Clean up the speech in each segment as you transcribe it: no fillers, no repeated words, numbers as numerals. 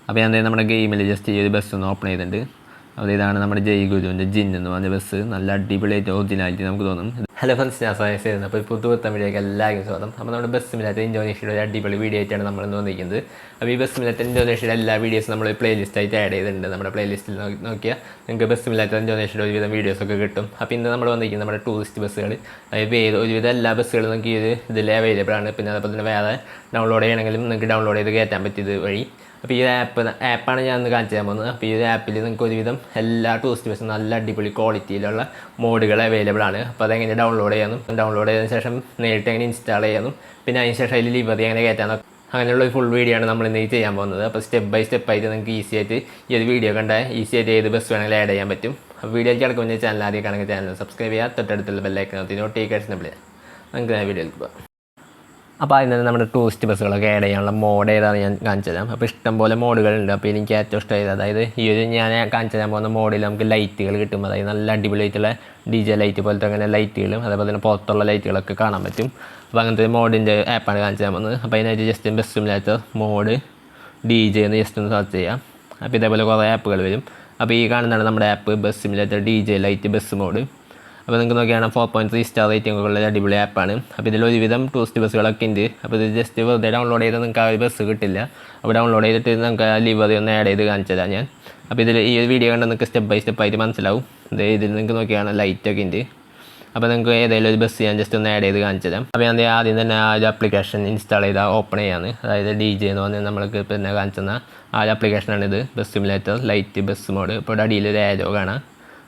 അപ്പോൾ ഞാൻ നമ്മുടെ ഗെയിമിൽ ജസ്റ്റ് ഈ ഒരു ബസ് ഒന്ന് ഓപ്പൺ ചെയ്തിട്ടുണ്ട്. അപ്പോൾ ഇതാണ് നമ്മുടെ ജയ് ഗുരുവിൻ്റെ ജിൻ എന്ന് പറഞ്ഞ ബസ്. നല്ല അടിപൊളിയായിട്ട് ഒറിജിനാലിറ്റി നമുക്ക് തോന്നും. ഹലോ ഫ്രണ്ട്സ്, ഞാൻ സഹായിച്ചിരുന്നു. അപ്പോൾ പുതുത്ത വീഡിയോയ്ക്ക് എല്ലാവർക്കും സ്വാഗതം. അപ്പോൾ നമ്മുടെ ബസ് സിമുലേറ്റർ ഇന്തോനേഷ്യയുടെ ഒരു അടിപൊളി വീഡിയോ ആയിട്ടാണ് നമ്മൾ വന്നിരിക്കുന്നത്. അപ്പോൾ ഈ ബസ് സിമുലേറ്റർ ഇന്തോനേഷ്യയുടെ എല്ലാ വീഡിയോസും നമ്മൾ പ്ലേലിസ്റ്റായിട്ട് ആഡ് ചെയ്തിട്ടുണ്ട്. നമ്മുടെ പ്ലേലിസ്റ്റിൽ നോക്കിയാൽ നിങ്ങൾക്ക് ബസ് സിമുലേറ്റർ ഇന്തോനേഷ്യയുടെ ഒരുവിധം വീഡിയോസൊക്കെ കിട്ടും. അപ്പോൾ ഇന്ന് നമ്മൾ വന്നിരിക്കുന്നത് നമ്മുടെ ടൂറിസ്റ്റ് ബസ്സുകൾ, അതായത് ഒരുവിധം എല്ലാ ബസ്സുകളും നിങ്ങൾക്ക് ഇതിൽ അവൈലബിൾ ആണ്. പിന്നെ അതുപോലെ തന്നെ വേറെ ഡൗൺലോഡ് ചെയ്യണമെങ്കിലും നിങ്ങൾക്ക് ഡൗൺലോഡ് ചെയ്ത് കയറ്റാൻ പറ്റിയത് വഴി. അപ്പോൾ ഈ ആപ്പാണ് ഞാൻ ഇന്ന് കാണിച്ചു തരാൻ പോകുന്നത്. അപ്പോൾ ഈ ആപ്പിൽ നിങ്ങൾക്ക് ഒരുവിധം എല്ലാ ടൂറിസ്റ്റ് ബസ്സും നല്ല അടിപൊളി ക്വാളിറ്റിയിലുള്ള മോഡുകൾ അവൈലബിൾ ആണ്. അപ്പോൾ അതെങ്ങനെ ഡൗൺലോഡ് ചെയ്യാനും ഡൗൺലോഡ് ചെയ്തതിന് ശേഷം നേരിട്ട് എങ്ങനെ ഇൻസ്റ്റാൾ ചെയ്യാനും പിന്നെ അതിന് ശേഷം അതിൽ ലിവറി എങ്ങനെ കയറ്റാനോ അങ്ങനെയുള്ള ഒരു ഫുൾ വീഡിയോ ആണ് നമ്മൾ ഇന്ന് ചെയ്യാൻ പോകുന്നത്. അപ്പോൾ സ്റ്റെപ്പ് ബൈ സ്റ്റെപ്പ് ആയിട്ട് നിങ്ങൾക്ക് ഈസി ആയിട്ട് ഈ ഒരു വീഡിയോ കണ്ടാൽ ഈസി ആയിട്ട് ഏത് ബസ് വേണമെങ്കിലും ആഡ് ചെയ്യാൻ പറ്റും. അപ്പോൾ വീഡിയോയ്ക്ക് കിടക്കുന്ന ചാനൽ ആദ്യം കാണുന്ന ചാനൽ സബ്സ്ക്രൈബ് ചെയ്യുക, തൊട്ടടുത്തുള്ള ബെല്ലൈക്കൻ നോട്ടിഫിക്കേഷൻ വിളിക്കുക. നമുക്ക് വീഡിയോയിലേക്ക് പോകാം. അപ്പോൾ അതിൽ നിന്ന് നമ്മുടെ ടൂറിസ്റ്റ് ബസ്സുകളൊക്കെ ആഡ് ചെയ്യാനുള്ള മോഡ് ഏതാണ് ഞാൻ കാണിച്ചു തരാം. അപ്പോൾ ഇഷ്ടംപോലെ മോഡുകളുണ്ട്. അപ്പോൾ എനിക്ക് ഏറ്റവും ഇഷ്ടമായത് അതായത് ഈ ഒരു ഞാൻ കാണിച്ചു തരാൻ പോകുന്ന മോഡിൽ നമുക്ക് ലൈറ്റുകൾ കിട്ടും. അതായത് നല്ല അടിപൊളിയായിട്ടുള്ള DJ ലൈറ്റ് പോലത്തെ അങ്ങനെ ലൈറ്റുകളും അതേപോലെ തന്നെ പുറത്തുള്ള ലൈറ്റുകളൊക്കെ കാണാൻ പറ്റും. അപ്പോൾ അങ്ങനത്തെ മോഡിൻ്റെ ആപ്പാണ് കാണിച്ചു തരാൻ പോകുന്നത്. അപ്പോൾ അതിനായിട്ട് just bus simulator mod DJ എന്ന് ജസ്റ്റ് ഒന്ന് സെർച്ച് ചെയ്യാം. അപ്പോൾ ഇതേപോലെ കുറേ ആപ്പുകൾ വരും. അപ്പോൾ ഈ കാണുന്നതാണ് നമ്മുടെ app bus simulator DJ light bus mod. അപ്പോൾ നിങ്ങൾക്ക് നോക്കിയാണ് 4.3 സ്റ്റാർ റേറ്റിംഗ് ഉള്ള അടിപൊളി ആപ്പാണ്. അപ്പോൾ ഇതിൽ ഒരുവിധം ടൂറിസ്റ്റ് ബസ്സുകളൊക്കെ ഉണ്ട്. അപ്പോൾ ഇത് ജസ്റ്റ് വെറുതെ ഡൗൺലോഡ് ചെയ്താൽ നിങ്ങൾക്ക് ആ ഒരു ബസ് കിട്ടില്ല. അപ്പോൾ ഡൗൺലോഡ് ചെയ്തിട്ട് നമുക്ക് ആ ലിവറി ഒന്ന് ആഡ് ചെയ്ത് കാണിച്ചു തരാം ഞാൻ. അപ്പോൾ ഇതിൽ ഈ ഒരു വീഡിയോ കണ്ട് നിങ്ങൾക്ക് സ്റ്റെപ്പ് ബൈ സ്റ്റെപ്പ് ആയിട്ട് മനസ്സിലാവും. ഇതിൽ നിങ്ങൾക്ക് നോക്കിയാണ് ലൈറ്റൊക്കെ ഉണ്ട്. അപ്പോൾ നിങ്ങൾക്ക് ഏതെങ്കിലും ഒരു ബസ് ഞാൻ ജസ്റ്റ് ഒന്ന് ആഡ് ചെയ്ത് കാണിച്ചു തരാം. അപ്പോൾ ഞാൻ ആദ്യം തന്നെ ആ ഒരു ആപ്ലിക്കേഷൻ ഇൻസ്റ്റാൾ ചെയ്താൽ ഓപ്പൺ ചെയ്യാന്ന്. അതായത് DJ എന്ന് പറഞ്ഞാൽ നമ്മൾക്ക് പിന്നെ കാണിച്ചെന്ന ആ ഒരു ആപ്ലിക്കേഷനാണിത്, bus simulator light bus mode. ഇപ്പോൾ ഇവിടെ അടിയിൽ ഒരു ആരോ കാണാം.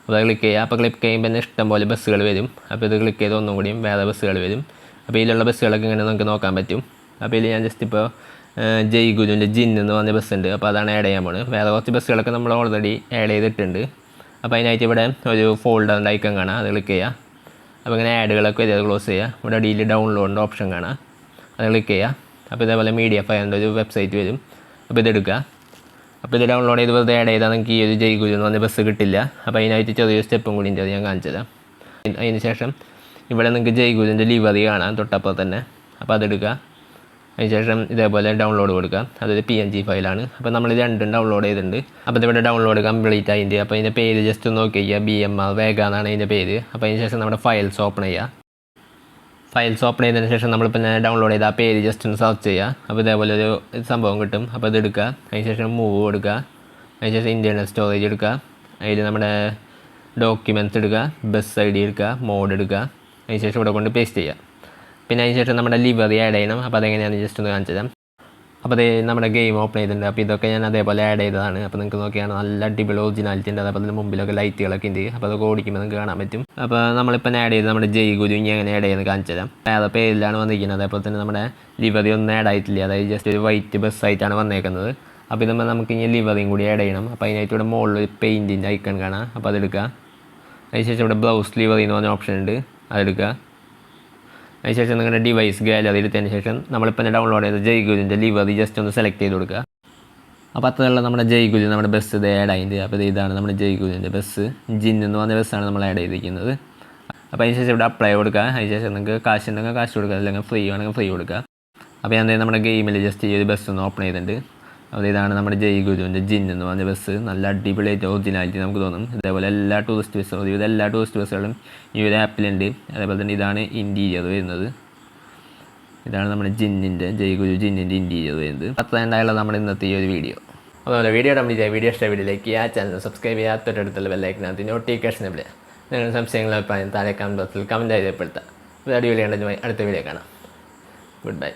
അപ്പോൾ ക്ലിക്ക് ചെയ്യുക. അപ്പോൾ ക്ലിക്ക് ചെയ്യുമ്പോൾ തന്നെ ഇഷ്ടംപോലെ ബസ്സുകൾ വരും. അപ്പോൾ ഇത് ക്ലിക്ക് ചെയ്ത് ഒന്നും കൂടിയും വേറെ ബസ്സുകൾ വരും. അപ്പോൾ ഇതിലുള്ള ബസ്സുകളൊക്കെ ഇങ്ങനെ നമുക്ക് നോക്കാൻ പറ്റും. അപ്പോൾ ഇതിൽ ഞാൻ ജസ്റ്റ് ഇപ്പോൾ ജയ് ഗുരുവിൻ്റെ ജിൻ എന്ന് പറഞ്ഞ ബസ്സുണ്ട്. അപ്പോൾ അതാണ് ആഡ് ചെയ്യാൻ പോകുന്നത്. വേറെ കുറച്ച് ബസ്സുകളൊക്കെ നമ്മൾ ഓൾറെഡി ആഡ് ചെയ്തിട്ടുണ്ട്. അപ്പോൾ അതിനായിട്ട് ഇവിടെ ഒരു ഫോൾഡറിൻ്റെ ഐക്കൺ കാണാം, അത് ക്ലിക്ക് ചെയ്യുക. അപ്പോൾ ഇങ്ങനെ ആഡുകളൊക്കെ വരിക, ക്ലോസ് ചെയ്യുക. ഇവിടെ അടിയിൽ ഡൗൺലോഡിൻ്റെ ഓപ്ഷൻ കാണാം, അത് ക്ലിക്ക് ചെയ്യുക. അപ്പോൾ ഇതേപോലെ മീഡിയ ഫയറിൻ്റെ ഒരു വെബ്സൈറ്റ് വരും. അപ്പോൾ ഇതെടുക്കുക. അപ്പോൾ ഇത് ഡൗൺലോഡ് ചെയ്ത് വെറുതെ ആഡ് ചെയ്താൽ നമുക്ക് ഈ ഒരു ജയ് ഗുരു എന്ന് പറഞ്ഞ ബസ് കിട്ടില്ല. അപ്പോൾ അതിനായിട്ട് ചെറിയൊരു സ്റ്റെപ്പും കൂടി ഉണ്ട്, ഞാൻ കാണിച്ചു തരാം. അതിന് ശേഷം ഇവിടെ നിങ്ങൾക്ക് ജയ് ഗുരുവിൻ്റെ ലിവറി കാണാം തൊട്ടപ്പോൾ തന്നെ. അപ്പോൾ അതെടുക്കുക. അതിന് ശേഷം ഇതേപോലെ ഡൗൺലോഡ് കൊടുക്കുക. അതൊരു PNG ഫയലാണ്. അപ്പോൾ നമ്മൾ രണ്ടും ഡൗൺലോഡ് ചെയ്തിട്ടുണ്ട്. അപ്പോൾ ഇതിവിടെ ഡൗൺലോഡ് കംപ്ലീറ്റ് ആയിട്ട്. അപ്പോൾ അതിൻ്റെ പേര് ജസ്റ്റ് ഒന്ന് നോക്കി ചെയ്യുക, BMR വേഗ എന്നാണ് അതിൻ്റെ പേര്. അപ്പോൾ അതിന് ശേഷം നമ്മുടെ ഫയൽസ് ഓപ്പൺ ചെയ്യുക. ഫയൽസ് ഓപ്പൺ ചെയ്തതിന് ശേഷം നമ്മൾ പിന്നെ ഡൗൺലോഡ് ചെയ്ത ആ പേര് ജസ്റ്റ് ഒന്ന് സെർച്ച് ചെയ്യുക. അപ്പോൾ ഇതേപോലെ ഒരു സംഭവം കിട്ടും. അപ്പോൾ ഇത് എടുക്കുക. അതിന് ശേഷം മൂവ് കൊടുക്കുക. അതിന് ശേഷം ഇൻറ്റേർണൽ സ്റ്റോറേജ് എടുക്കുക. അതിൽ നമ്മുടെ ഡോക്യുമെൻറ്റ്സ് എടുക്കുക, ബസ് ID എടുക്കുക, മോഡ് എടുക്കുക. അതിന് ശേഷം ഇവിടെ കൊണ്ട് പേസ്റ്റ് ചെയ്യുക. പിന്നെ അതിന് ശേഷം നമ്മുടെ ലിവറി ആഡ് ചെയ്യണം. അപ്പോൾ അതെങ്ങനെയാണ് ജസ്റ്റ് ഒന്ന് കാണിച്ചു തരാം. അപ്പോൾ അത് നമ്മുടെ ഗെയിം ഓപ്പൺ ചെയ്തിട്ടുണ്ട്. അപ്പോൾ ഇതൊക്കെ ഞാൻ അതേപോലെ ആഡ് ചെയ്തതാണ്. അപ്പോൾ നിങ്ങൾക്ക് നോക്കിയാണ് നല്ല അടിപൊളി ഒറിജിനാലിറ്റി ഉണ്ട്. അതേപോലെ തന്നെ മുമ്പിലൊക്കെ ലൈറ്റുകളൊക്കെ ഉണ്ട്. അപ്പോൾ അതൊക്കെ ഓടിക്കുമ്പോൾ നിങ്ങൾക്ക് കാണാൻ പറ്റും. അപ്പോൾ നമ്മളിപ്പോൾ ആഡ് ചെയ്ത് നമ്മുടെ ജയ് ഗുരു ഇനി എങ്ങനെ ആഡ് ചെയ്യുന്നത് കാണിച്ചു തരാം. വേറെ പേരിലാണ് വന്നിരിക്കുന്നത്. അതേപോലെ തന്നെ നമ്മുടെ ലിവറി ഒന്നും ആഡ് ആയിട്ടില്ല. അതായത് ജസ്റ്റ് ഒരു വൈറ്റ് ബസ്സായിട്ടാണ് വന്നേക്കുന്നത്. അപ്പോൾ ഇതുമ്പോൾ നമുക്ക് ഇനി ലിവറിയും കൂടി ആഡ് ചെയ്യണം. അപ്പോൾ അതിനായിട്ട് ഇവിടെ മുകളിൽ ഒരു പെയിൻറ്റിൻ്റെ ഐക്കൺ കാണാം. അപ്പോൾ അതെടുക്കുക. അതിനുശേഷം ഇവിടെ ബ്ലൗസ് ലിവറി എന്ന് പറഞ്ഞ ഓപ്ഷൻ ഉണ്ട്, അതെടുക്കുക. അതിനുശേഷം നിങ്ങളുടെ ഡിവൈസ് ഗാലറി എടുത്തതിന് ശേഷം നമ്മളിപ്പോൾ ഡൗൺലോഡ് ചെയ്ത ജയ് ഗുരുവിൻ്റെ ലിവറി ജസ്റ്റ് ഒന്ന് സെലക്ട് ചെയ്ത് കൊടുക്കുക. അപ്പോൾ അത്രയുള്ള നമ്മുടെ ജയ് ഗുരു നമ്മുടെ ബസ് ഇത് ആഡ് ആയിട്ട്. അപ്പോൾ ഇതാണ് നമ്മുടെ ജയ് ഗുരുവിൻ്റെ ബസ് ജിൻ എന്ന് പറഞ്ഞ ബസ്സാണ് നമ്മൾ ആഡ് ചെയ്തിരിക്കുന്നത്. അപ്പോൾ അതിനുശേഷം ഇവിടെ അപ്ലൈ കൊടുക്കുക. അതിനുശേഷം നിങ്ങൾക്ക് കാശ് ഉണ്ടെങ്കിൽ കാശ് കൊടുക്കുക, അല്ലെങ്കിൽ ഫ്രീ വേണമെങ്കിൽ ഫ്രീ കൊടുക്കുക. അപ്പോൾ ഞാൻ നമ്മുടെ ഗെയിമിൽ ജസ്റ്റ് ഈ ഒരു ബസ് ഒന്ന് ഓപ്പൺ ചെയ്തിട്ടുണ്ട്. അപ്പോൾ ഇതാണ് നമ്മുടെ ജയ് ഗുരുവിൻ്റെ ജിൻ എന്ന് പറഞ്ഞ ബസ്. നല്ല അടിപൊളിയായിട്ട് ഒറിജിനാലിറ്റി നമുക്ക് തോന്നും. ഇതേപോലെ എല്ലാ ടൂറിസ്റ്റ് ബസ്സുകളും എല്ലാ ടൂറിസ്റ്റ് ബസ്സുകളും ഈ ഒരു ആപ്പിലുണ്ട്. അതേപോലെ തന്നെ ഇതാണ് ഇൻറ്റീരിയർ വരുന്നത്. ഇതാണ് നമ്മുടെ ജയ് ഗുരു ജിന്നിൻ്റെ ഇൻറ്റീരിയർ വരുന്നത്. അത്ര ഉണ്ടായുള്ള നമ്മുടെ ഇന്നത്തെ ഈ ഒരു വീഡിയോ. അതുപോലെ വീഡിയോ വീഡിയോ ഇഷ്ട വീഡിയോയിലേക്ക് ആ ചാനൽ സബ്സ്ക്രൈബ് ചെയ്യാൻ തൊട്ടടുത്തുള്ള ബെല്ലൈക്കനകത്ത് നോട്ടിഫിക്കേഷൻ ഇല്ല. നിങ്ങളുടെ സംശയങ്ങൾ അഭിപ്രായം താഴെ കമൻറ്റ് ബോക്സിൽ കമൻറ്റ് ചെയ്യപ്പെടുത്താം. ഒരു അടിപൊളിയാണെങ്കിൽ അടുത്ത വീഡിയോ കാണാം. Good bye.